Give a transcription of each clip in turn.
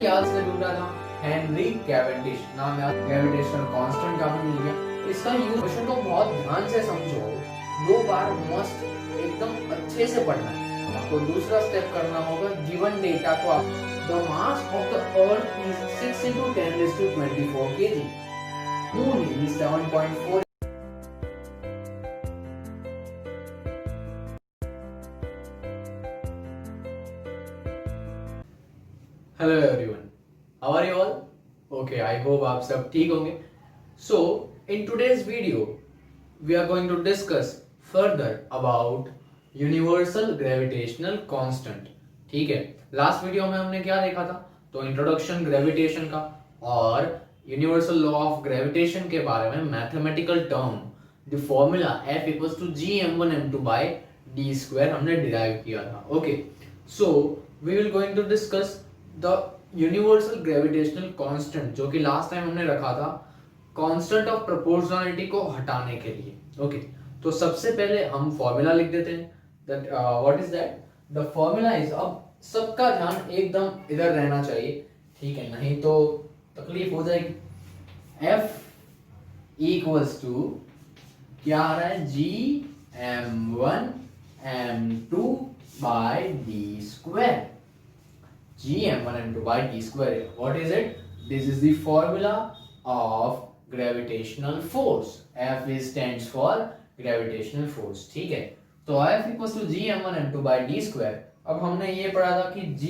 याद से ढूंढा था हेनरी कैवेंडिश नाम याद, ग्रेविटेशनल कांस्टेंट का भी मिल गया। इसका यूज क्वेश्चन को बहुत ध्यान से समझो, 2 बार मस्त एकदम अच्छे से पढ़ना है। आपको दूसरा स्टेप करना होगा, गिवन डेटा को the mass of the earth is 6 into 10⁻24 kg, moon is 7.4। Hello everyone, how are you all? Okay, I hope आप सब ठीक होंगे। So in today's video we are going to discuss further about universal gravitational constant. ठीक है, last video में हमने क्या देखा था? तो इंट्रोडक्शन ग्रेविटेशन का और यूनिवर्सल लॉ ऑफ ग्रेविटेशन के बारे में mathematical term the formula F equals to G m1m2 by d² हमने डिराइव किया था। Okay, so we will going to discuss the universal gravitational constant, जो कि लास्ट टाइम हमने रखा था कांस्टेंट ऑफ प्रोपोर्शनलिटी को हटाने के लिए। ओके, तो सबसे पहले हम फॉर्मूला लिख देते हैं। That what is that? The formula is, अब सबका ध्यान एकदम इधर रहना चाहिए, ठीक है, नहीं तो तकलीफ हो जाएगी। F इक्वल्स टू क्या आ रहा है? Gm1m2 by d²। Gm1m2 by d². What is it? This is the formula of gravitational force. F stands for gravitational force. ठीक है, तो F equals to Gm1m2 by d²। अब हमने ये पढ़ा था कि G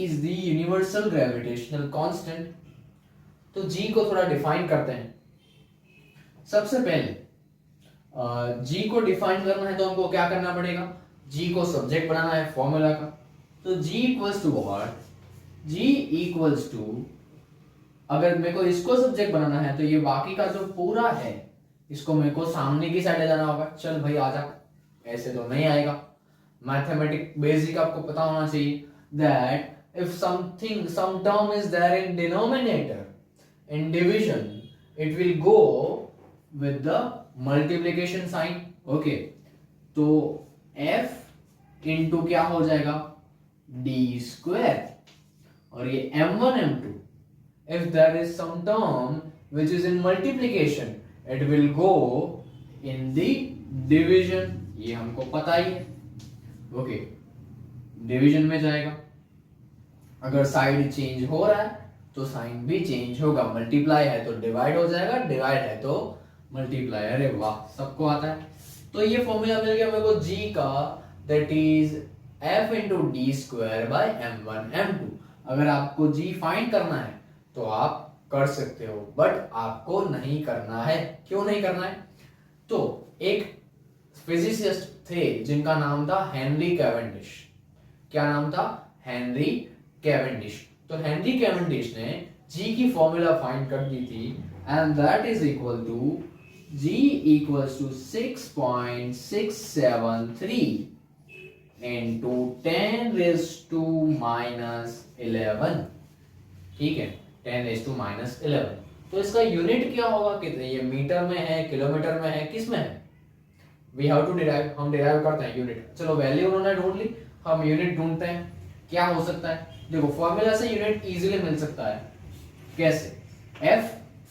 is the universal gravitational constant। तो G को थोड़ा डिफाइन करते हैं। सबसे पहले G को डिफाइन करना है तो हमको क्या करना पड़ेगा? G को सब्जेक्ट बनाना है फॉर्मूला का। तो G equals to what? G equals to, अगर मेरे को इसको सब्जेक्ट बनाना है तो ये बाकी का जो पूरा है इसको मेरे को सामने की साइड ले जाना होगा। चल भाई आजा, ऐसे तो नहीं आएगा। मैथमेटिक बेसिक आपको पता होना चाहिए that if something some term is there in denominator in division it will go with the multiplication sign. Okay, तो F इंटू क्या हो जाएगा? d²। और ये m1 m2, if there is some term which is in multiplication it will go in the division, ये हमको पता ही है। ओके, डिवीजन में जाएगा। अगर साइड चेंज हो रहा है तो साइन भी चेंज होगा। मल्टीप्लाई है तो डिवाइड हो जाएगा, डिवाइड है तो मल्टीप्लाई। अरे वाह, सबको आता है। तो ये फॉर्मूला मिल गया मेरे को G का, that is F into d² by m1 m2। अगर आपको G फाइंड करना है तो आप कर सकते हो, बट आपको नहीं करना है। क्यों नहीं करना है? तो एक फिजिसिस्ट थे जिनका नाम था हेनरी कैवेंडिश। क्या नाम था? Henry Cavendish. तो हेनरी कैवेंडिश ने G की फॉर्मूला फाइंड कर दी थी, and that is equal to G equals to 6.673 into 10⁻⁻11। ठीक है, 10⁻⁻11। तो इसका यूनिट क्या होगा? कितने? ये मीटर में है, किलोमीटर में है, किस में है? वी हैव टू डिराइव, हम डिराइव करते हैं यूनिट। चलो वैल्यू उन्होंने ढूंढ ली, हम यूनिट ढूंढते हैं। क्या हो सकता है? देखो, फॉर्मूला से यूनिट इजीली मिल सकता है। कैसे? F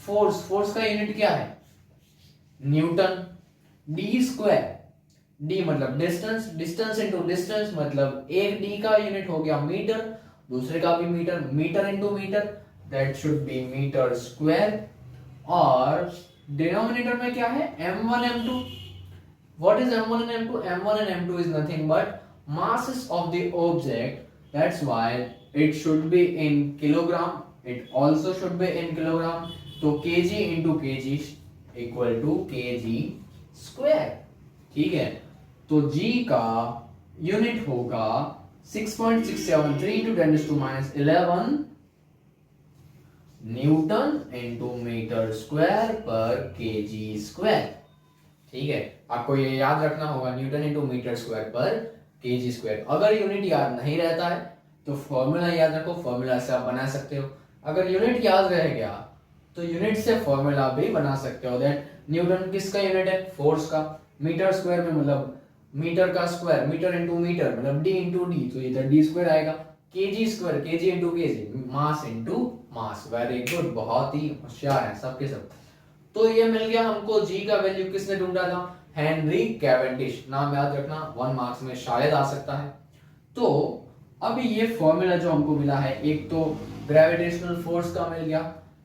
फोर्स, फोर्स का यूनिट क्या है? न्यूटन। d², d मतलब डिस्टेंस, डिस्टेंस इनटू डिस्टेंस मतलब एक d का यूनिट हो गया मीटर, दूसरे का भी metre, metre into metre, that should be metre square. और डिनोमिनेटर में क्या है? m1 m2। What is m1 and m2? m1 and m2 is nothing but masses of the object, that's why it should be in kilogram, it also should be in kilogram। तो kg into kg equal to kg square। ठीक है, तो G का unit होगा 6.673 into 10⁻⁻11 newton into metre square पर kg²। ठीक है, आपको ये याद रखना होगा, न्यूटन इनटू मीटर स्क्वायर पर kg²। अगर यूनिट याद नहीं रहता है तो फॉर्मूला याद रखो, फॉर्मूला से आप बना सकते हो। अगर यूनिट याद रह गया तो यूनिट से फॉर्मूला भी बना सकते हो। दैट न्यूटन किसका यूनिट है? फोर्स का। मीटर स्क्वायर में मतलब मीटर का स्क्वायर, मीटर इंटू मीटर मतलब d इंटू डी, तो इधर d² आएगा। KG square, KG into KG, mass into mass. Very good, बहुत ही होशियार है सबके सब। तो ये मिल गया हमको जी का वैल्यू, किसने ढूंढा था? Henry Cavendish. नाम याद रखना, 1 मार्क्स में शायद आ सकता है। तो अभी ये फॉर्मूला जो हमको मिला है, एक तो ग्रेविटेशनल फोर्स का मिल गया,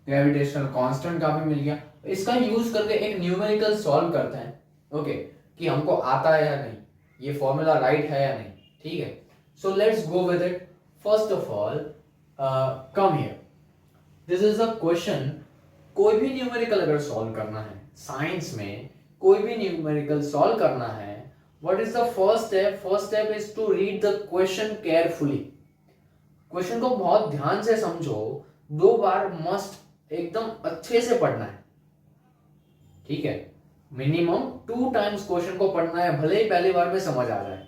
ग्रेविटेशनल कांस्टेंट का भी मिल गया। इसका यूज करके एक न्यूमेरिकल सॉल्व करते हैं, ओके, कि हमको आता है या नहीं, ये फॉर्मूला राइट है या नहीं। ठीक है, so let's go with it. First of all come here, this is a question. कोई भी न्यूमेरिकल अगर सॉल्व करना है साइंस में, कोई भी न्यूमेरिकल सॉल्व करना है, what is the first step? First step is to read the question carefully. Question को बहुत ध्यान से समझो, 2 बार मस्ट एकदम अच्छे से पढ़ना है। ठीक है, मिनिमम 2 टाइम्स क्वेश्चन को पढ़ना है, भले ही पहली बार में समझ आ जाए।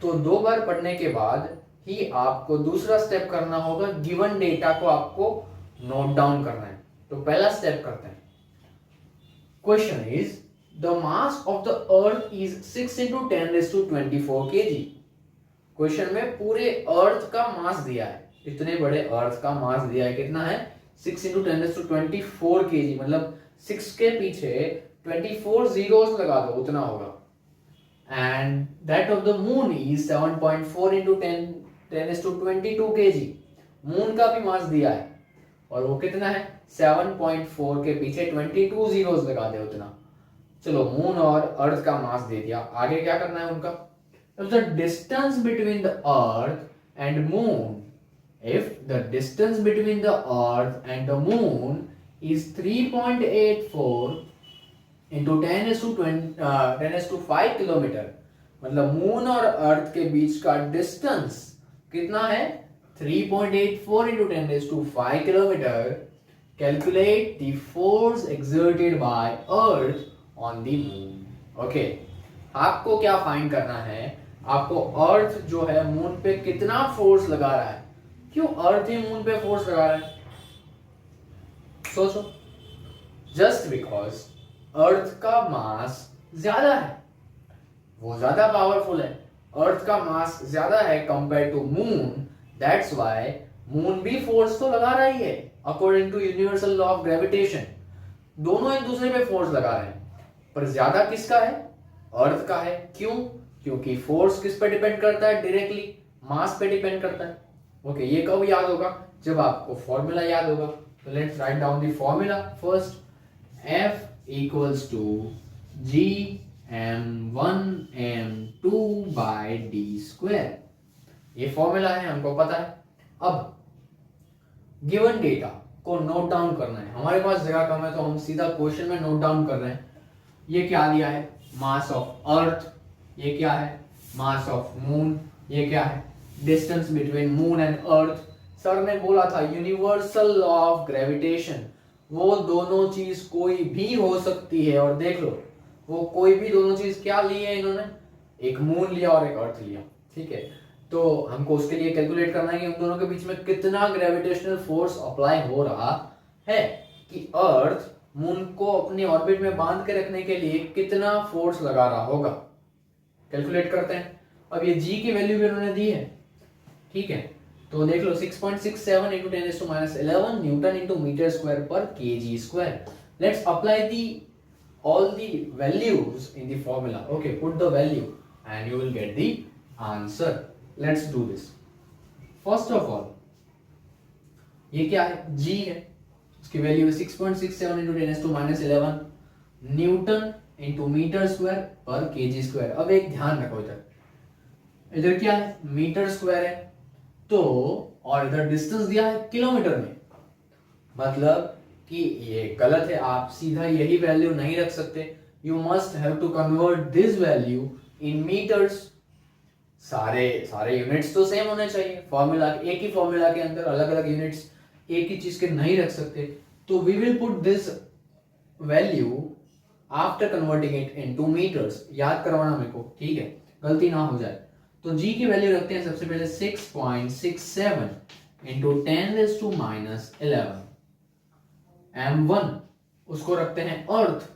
तो 2 बार पढ़ने के बाद ही आपको दूसरा स्टेप करना होगा, गिवन डेटा को आपको नोट डाउन करना है। तो पहला स्टेप करते हैं। Question is the mass of the earth is 6 into 10⁻24 kg। Question में पूरे अर्थ का मास दिया है, इतने बड़े अर्थ का मास दिया है, कितना है? 6 into 10⁻24 kg, मतलब 6 के पीछे 24 zeros लगा दो, उतना होगा। And that of the moon is 7.4 into 10⁻22 kg। Moon का भी मास दिया है, और वो कितना है? 7.4 के पीछे 22 zeros लगा दे, उतना। चलो, मून और अर्थ का मास दे दिया, आगे क्या करना है उनका? The distance between the earth and moon, if the distance between the earth and the moon is 3.84 into 10⁻5 kilometre, मतलब मून और अर्थ के बीच का डिस्टेंस कितना है? 3.84 into 10⁻5 kilometre. Calculate the force exerted by Earth on the moon. Okay, आपको क्या find करना है? आपको अर्थ जो है मून पे कितना फोर्स लगा रहा है। क्यों अर्थ ही मून पे फोर्स लगा रहा है? सोचो, जस्ट बिकॉज अर्थ का मास ज्यादा है, वो ज्यादा पावरफुल है, अर्थ का मास ज्यादा है compare to moon, that's why moon भी फोर्स तो लगा रहा ही है according to universal law of gravitation. दोनों एक दूसरे पे फोर्स लगा रहे हैं, पर ज्यादा किसका है? अर्थ का है। क्यों? क्योंकि फोर्स किस पे डिपेंड करता है? डायरेक्टली मास पे डिपेंड करता है। ओके, ये कब याद होगा? जब आपको फॉर्मूला याद होगा। तो let's write down the formula first. F equals to gm1m2/d²। ये फॉर्मूला है, हमको पता है। अब गिवन डेटा को नोट डाउन करना है। हमारे पास जगह कम है, तो हम सीधा क्वेश्चन में नोट डाउन कर रहे हैं। ये क्या दिया है? Mass of earth. ये क्या है? Mass of moon. ये क्या है? Distance between moon and earth. Sir ने बोला था यूनिवर्सल लॉ ऑफ ग्रेविटेशन, वो दोनों चीज कोई भी हो सकती है। और देख लो, वो कोई भी दोनों चीज क्या ली है इन्होंने? एक मून लिया और एक अर्थ लिया। ठीक है, तो हमको उसके लिए कैलकुलेट करना है कि उन दोनों के बीच में कितना ग्रेविटेशनल फोर्स अप्लाई हो रहा है, कि अर्थ मून को अपने ऑर्बिट में बांध के रखने के लिए कितना फोर्स लगा रहा होगा। कैलकुलेट करते हैं। अब ये जी की वैल्यू भी उन्होंने दी है। ठीक है, तो देख लो 6.67 into 10⁻11 newton into metre square पर KG square. Let's apply the all the values in the formula. Okay, put the value and you will get the answer. Let's do this. First of all, ये क्या है? G है, इसकी value है 6.67 into 10⁻11 newton into metre square पर KG square. अब एक ध्यान रखो, इधर क्या है? मीटर स्क्वायर है, तो और इधर डिस्टेंस दिया है किलोमीटर में, मतलब कि ये गलत है। आप सीधा यही वैल्यू नहीं रख सकते, you must have to convert this value in metres. सारे यूनिट्स तो सेम होने चाहिए। फॉर्मूला, एक ही फॉर्मूला के अंदर अलग अलग यूनिट्स एक ही चीज के नहीं रख सकते। तो we will put this value after converting it into metres. याद करवाना मेरे को, ठीक है, गलती ना हो जाए। तो जी की वैल्यू रखते हैं सबसे पहले 6.67 इंटू 10⁻11। m1 उसको रखते हैं अर्थ,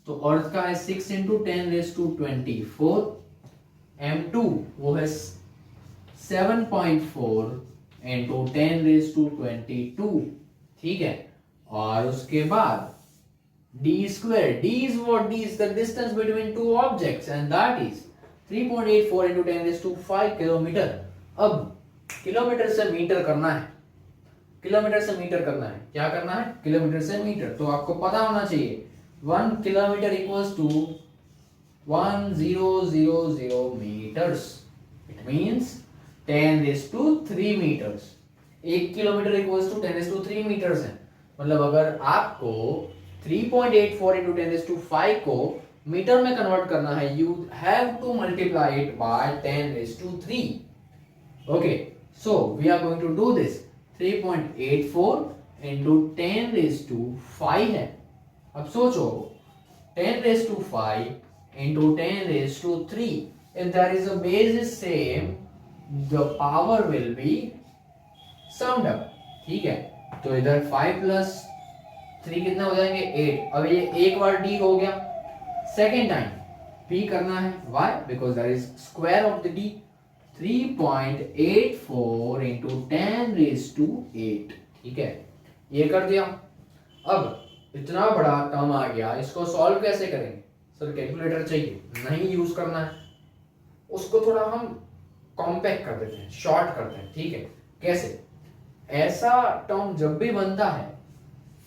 तो अर्थ का है 6 इंटू 10⁻24। m2 वो है 7.4 इंटू 10⁻²², ठीक है। और उसके बाद d square, d is what? D is the distance between two objects and that is 3.84 into 10⁵ kilometre. अब किलोमीटर से मीटर करना है, किलोमीटर से मीटर करना है, क्या करना है? किलोमीटर से मीटर। तो आपको पता होना चाहिए 1 kilometre equals to 1000 meters. It means 10⁻³ meters. 1 kilometre equals to 10⁻³ meters है। मतलब अगर आपको 3.84 into 10⁵ को मीटर में कन्वर्ट करना है, you have to multiply it by 10⁻³ Okay, so we are going to do this. 3.84 into 10⁵ है। अब सोचो 10⁵ into 10⁻³, if there is a base is same, the power will be summed up, ठीक है। तो इधर 5 plus 3 कितने हो जाएंगे? 8। अब ये एक बार d हो गया, सेकेंड टाइम p करना है, why? Because there is square of the d। 3.84 into 10⁸, ठीक है, ये कर दिया। अब इतना बड़ा टर्म आ गया, इसको सॉल्व कैसे करेंगे? सर कैलकुलेटर चाहिए, नहीं यूज करना है, उसको थोड़ा हम कॉम्पैक्ट कर देते हैं, शॉर्ट करते हैं, ठीक है। कैसे? ऐसा टर्म जब भी बनता है,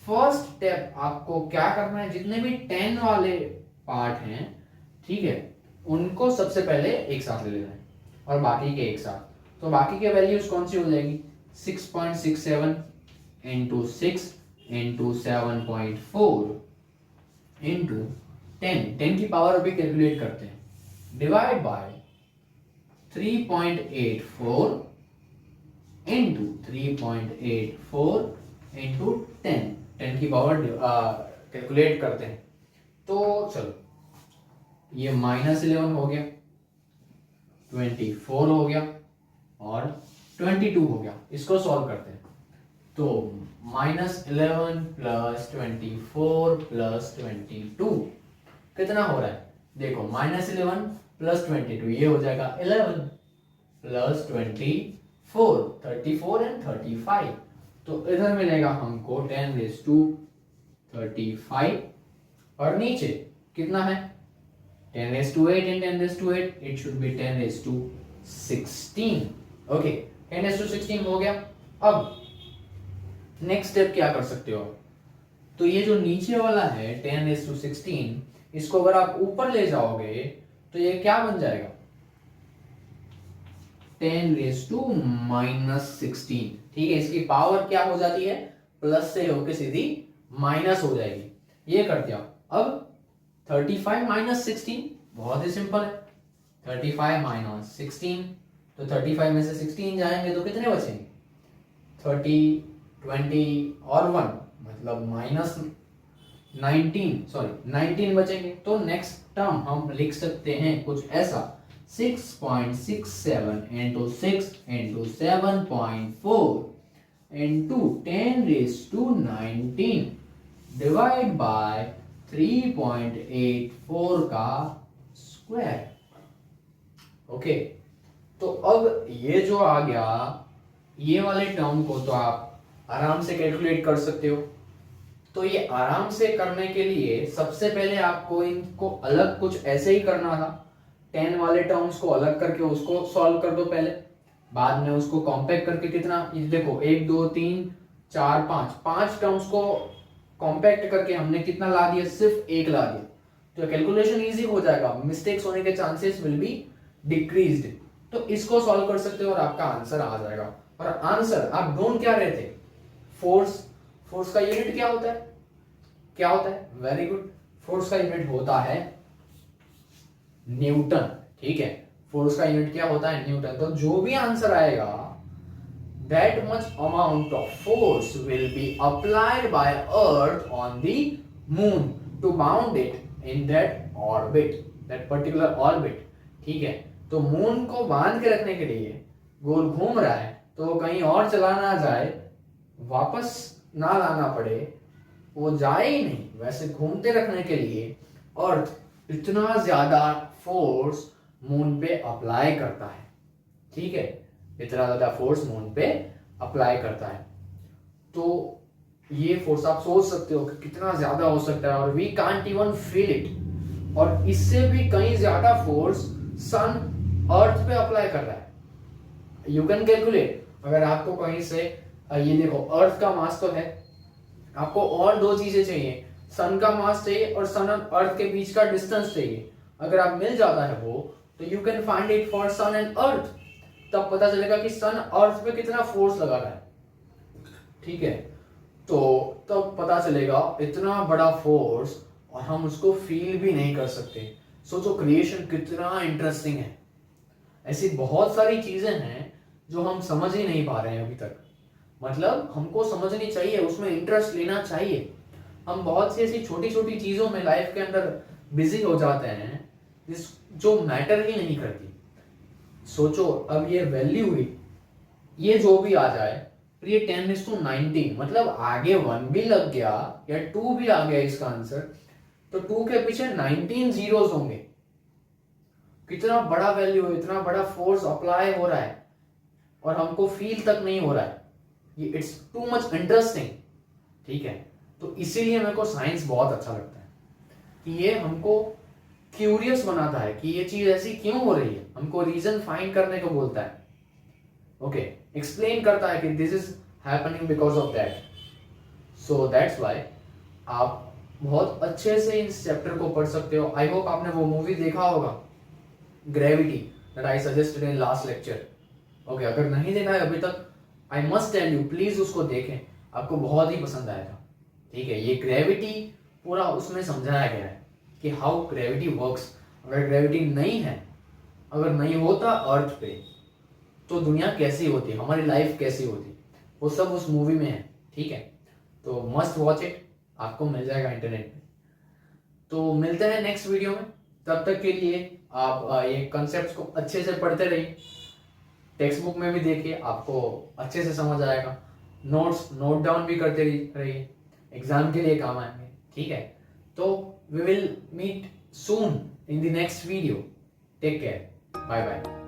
फर्स्ट स्टेप आपको क्या करना है, जितने भी 10 वाले पार्ट हैं, ठीक है, उनको सबसे पहले एक साथ ले लेना है और बाकी के एक साथ। तो बाकी के वैल्यूज कौन सी हो जाएगी? 6.67 इंटू 6 इंटू 7.4 इंटू 10 की पावर अभी कैलकुलेट करते हैं, डिवाइड बाय 3.84 इंटू 3.84 इंटू 10 की पावर कैलकुलेट करते हैं। तो चलो, ये -11 हो गया, 24 हो गया और 22 हो गया। इसको सॉल्व करते हैं। तो -11 प्लस 24 प्लस 22 कितना हो रहा है? देखो, -11 प्लस 22 ये हो जाएगा 11 प्लस 24 34 एंड 35। तो इधर मिलेगा हमको 10⁻35 और नीचे कितना है? 10⁸8 and 10⁸8, it should be 10⁻16। Okay, 10⁻16 हो गया। अब नेक्स्ट स्टेप क्या कर सकते हो? तो ये जो नीचे वाला है 10⁻16, इसको अगर आप ऊपर ले जाओगे तो ये क्या बन जाएगा? 10⁻−16, ठीक है। इसकी पावर क्या हो जाती है? प्लस से होके सीधी माइनस हो जाएगी। ये कर दिया। अब 35 - 16 बहुत ही सिंपल है। 35 - 16, तो 35 में से 16 जाएंगे तो कितने बचेंगे? 30, 20 और 1, मतलब -19 बचेंगे। तो नेक्स्ट टर्म हम लिख सकते हैं कुछ ऐसा, 6.67 into 6 into 7.4 into 10⁻19 divide by 3.84 का स्क्वायर। ओके, तो अब ये जो आ गया, ये वाले टर्म को तो आप आराम से कैलकुलेट कर सकते हो। तो ये आराम से करने के लिए सबसे पहले आपको इनको अलग कुछ ऐसे ही करना था। 10 वाले टर्म्स को अलग करके उसको सॉल्व कर दो पहले, बाद में उसको कॉम्पैक्ट करके कितना, ये देखो 1 2 3 4 5 टर्म्स को कॉम्पैक्ट करके हमने कितना ला दिया? सिर्फ 1 ला दिया। तो कैलकुलेशन इजी हो जाएगा, मिस्टेक्स होने के चांसेस विल बी डिक्रीज्ड। तो इसको सॉल्व कर सकते हो और आपका आंसर आ जाएगा। और आंसर आप ढूंढ क्या रहे थे? फोर्स का यूनिट क्या होता है? क्या होता है? वेरी गुड, फोर्स का यूनिट होता है न्यूटन, ठीक है। फोर्स का यूनिट क्या होता है? न्यूटन। तो जो भी आंसर आएगा, that much amount of force will be applied by Earth on the moon to bound it in that orbit, that particular orbit, ठीक है। तो मून को बांध के रखने के लिए, गोल घूम रहा है तो कहीं और चला ना जाए, वापस ना लाना पड़े, वो जाए ही नहीं, वैसे घूमते रखने के लिए अर्थ इतना ज्यादा फोर्स मून पे अप्लाई करता है, ठीक है। इतना ज्यादा फोर्स मून पे अप्लाई करता है। तो ये फोर्स आप सोच सकते हो कि कितना ज्यादा हो सकता है, और we can't even feel it. और इससे भी कहीं ज्यादा फोर्स सन अर्थ पे अप्लाई कर रहा है। यू कैन कैलकुलेट, अगर आपको कहीं से ये देखो अर्थ का मास तो है, आपको और दो चीजें चाहिए, सन का मास चाहिए और सन और अर्थ के बीच का डिस्टेंस चाहिए। अगर आप मिल जाता है वो, तो you can find it for sun and earth. तब पता चलेगा कि सन अर्थ पे कितना फोर्स लगा रहा है, ठीक है। तो तब पता चलेगा इतना बड़ा फोर्स और हम उसको फील भी नहीं कर सकते। सोचो क्रिएशन कितना इंटरेस्टिंग है। ऐसी बहुत सारी चीजें हैं जो हम समझ ही नहीं पा रहे हैं अभी तक। मतलब हमको समझनी चाहिए, उसमें इंटरेस्ट लेना चाहिए। हम बहुत सी ऐसी छोटी छोटी चीजों में लाइफ के अंदर बिजी हो जाते हैं जो मैटर ही नहीं करती। सोचो अब ये वैल्यू हुई, ये जो भी आ जाए, ये 10:19, मतलब आगे 1 भी लग गया या 2 भी आ गया इसका आंसर, तो 2 के पीछे 19 जीरोस होंगे। कितना बड़ा वैल्यू है, इतना बड़ा फोर्स अप्लाई हो रहा है और हमको फील तक नहीं हो रहा है। ये इट्स टू मच इंटरेस्टिंग, ठीक है। तो इसीलिए मेरे को साइंस बहुत अच्छा लगता है कि ये हमको क्यूरियस बनाता है कि ये चीज ऐसी क्यों हो रही है, हमको रीजन फाइंड करने को बोलता है। ओके, एक्सप्लेन करता है कि this is happening because of that. So that's why आप बहुत अच्छे से इस चैप्टर को पढ़ सकते हो। आई होप आपने वो मूवी देखा होगा, gravity, that I suggested in last lecture. Okay, अगर नहीं देखा है अभी तक, I must tell you please उसको देखें, आपको बहुत ही पसंद आएगा, ठीक है। ये ग्रेविटी पूरा उसमें समझाया गया है कि हाउ ग्रेविटी वर्क्स। अगर ग्रेविटी नहीं है, अगर नहीं होता अर्थ पे, तो दुनिया कैसी होती, हमारी लाइफ कैसी होती, वो सब उस मूवी में है, ठीक है। तो मस्ट वॉच इट, आपको मिल जाएगा इंटरनेट पे। तो मिलते हैं नेक्स्ट वीडियो में, तब तक के लिए आप ये कॉन्सेप्ट्स को अच्छे से पढ़ते रहिए, टेक्स्ट बुक में भी देखिए, आपको अच्छे से समझ आएगा। नोट्स नोट डाउन भी करते रहिए, एग्जाम के लिए काम आएंगे, ठीक है। तो we will meet soon in the next video. Take care, bye bye.